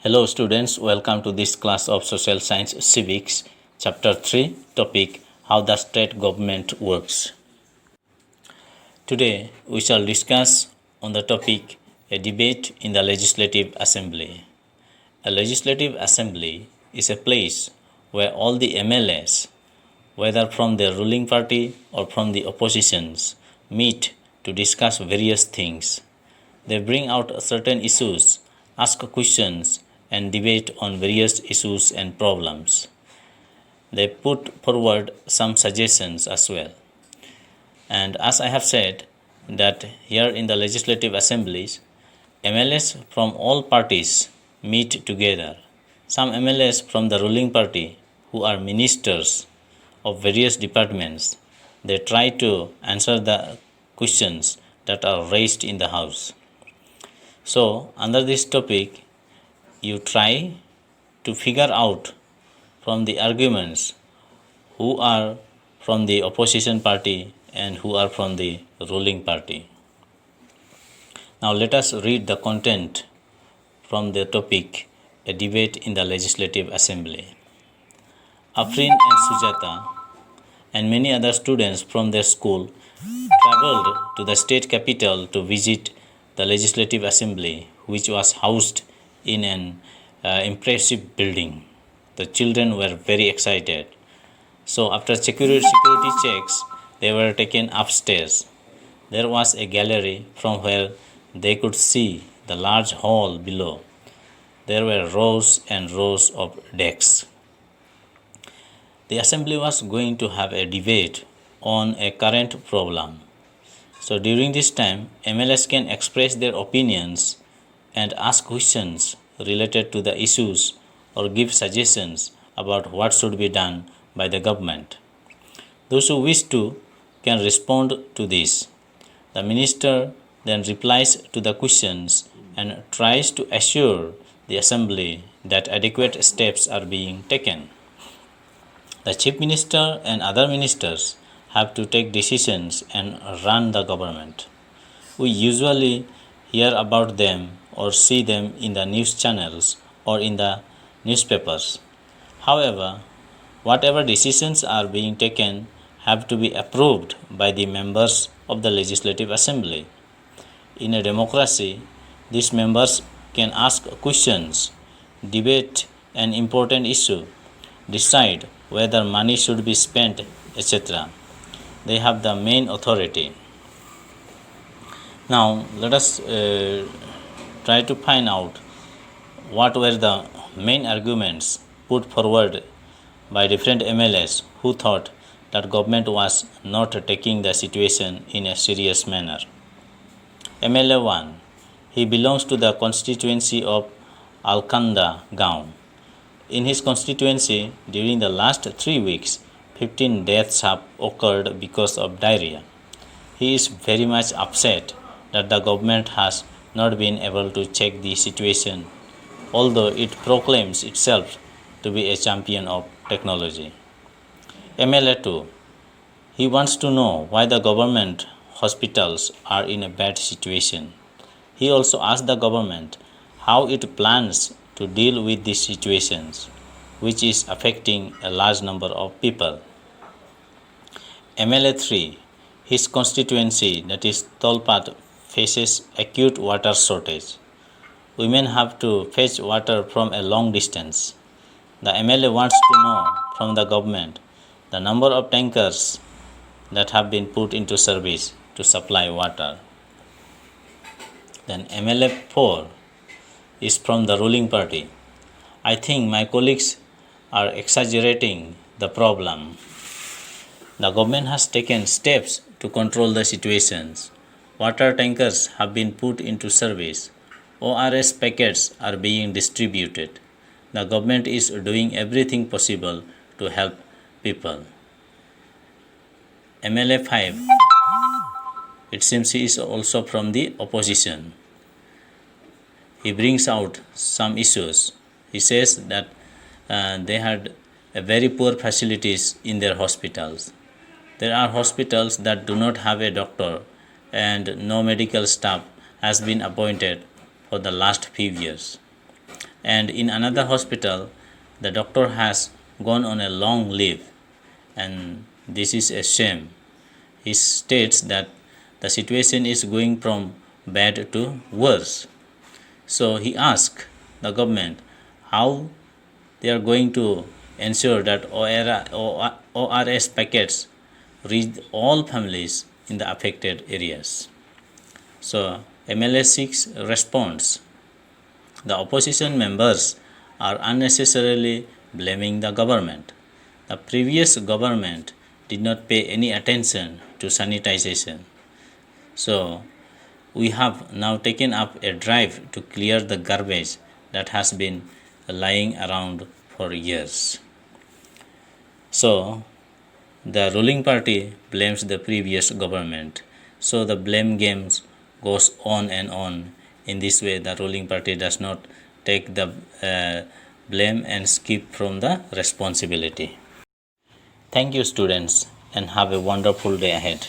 Hello students, welcome to this class of Social Science Civics, Chapter 3, topic How the State Government Works. Today we shall discuss on the topic a debate in the Legislative Assembly. A Legislative Assembly is a place where all the MLAs, whether from the ruling party or from the oppositions, meet to discuss various things. They bring out certain issues, ask questions, and debate on various issues and problems. They put forward some suggestions as well. And as I have said, that here in the legislative assemblies, MLAs from all parties meet together. Some MLAs from the ruling party who are ministers of various departments, they try to answer the questions that are raised in the House. So, under this topic, you try to figure out from the arguments who are from the opposition party and who are from the ruling party. Now let us read the content from the topic, a debate in the Legislative Assembly. Afrin and Sujata and many other students from their school traveled to the state capital to visit the Legislative Assembly, which was housed in an impressive building. The children were very excited. So after security checks, they were taken upstairs. There was a gallery from where they could see the large hall below. There were rows and rows of desks. The assembly was going to have a debate on a current problem. So during this time, MLAs can express their opinions and ask questions related to the issues or give suggestions about what should be done by the government. Those who wish to can respond to this. The minister then replies to the questions and tries to assure the assembly that adequate steps are being taken. The chief minister and other ministers have to take decisions and run the government. We usually hear about them or see them in the news channels or in the newspapers. However, whatever decisions are being taken have to be approved by the members of the Legislative Assembly. In a democracy, these members can ask questions, debate an important issue, decide whether money should be spent, etc. They have the main authority. Now, let us try to find out what were the main arguments put forward by different MLAs who thought that government was not taking the situation in a serious manner. MLA 1, he belongs to the constituency of Alkanda Gaon. In his constituency, during the last 3 weeks, 15 deaths have occurred because of diarrhea. He is very much upset that the government has not been able to check the situation, although it proclaims itself to be a champion of technology. MLA 2, he wants to know why the government hospitals are in a bad situation. He also asked the government how it plans to deal with these situations, which is affecting a large number of people. MLA 3, his constituency, that is Tolpat, faces acute water shortage. Women have to fetch water from a long distance. The MLA wants to know from the government the number of tankers that have been put into service to supply water. Then MLA 4 is from the ruling party. I think my colleagues are exaggerating the problem. The government has taken steps to control the situations. Water tankers have been put into service. ORS packets are being distributed. The government is doing everything possible to help people. MLA 5, it seems he is also from the opposition. He brings out some issues. He says that they had very poor facilities in their hospitals. There are hospitals that do not have a doctor and no medical staff has been appointed for the last few years. and in another hospital the doctor has gone on a long leave, and this is a shame. He states that the situation is going from bad to worse. So he asked the government how they are going to ensure that ORS packets reach all families in the affected areas. So MLA 6 responds, the opposition members are unnecessarily blaming the government. The previous government did not pay any attention to sanitization. So we have now taken up a drive to clear the garbage that has been lying around for years. So the ruling party blames the previous government. So the blame game goes on and on. In this way, the ruling party does not take the blame and skip from the responsibility. Thank you, students, and have a wonderful day ahead.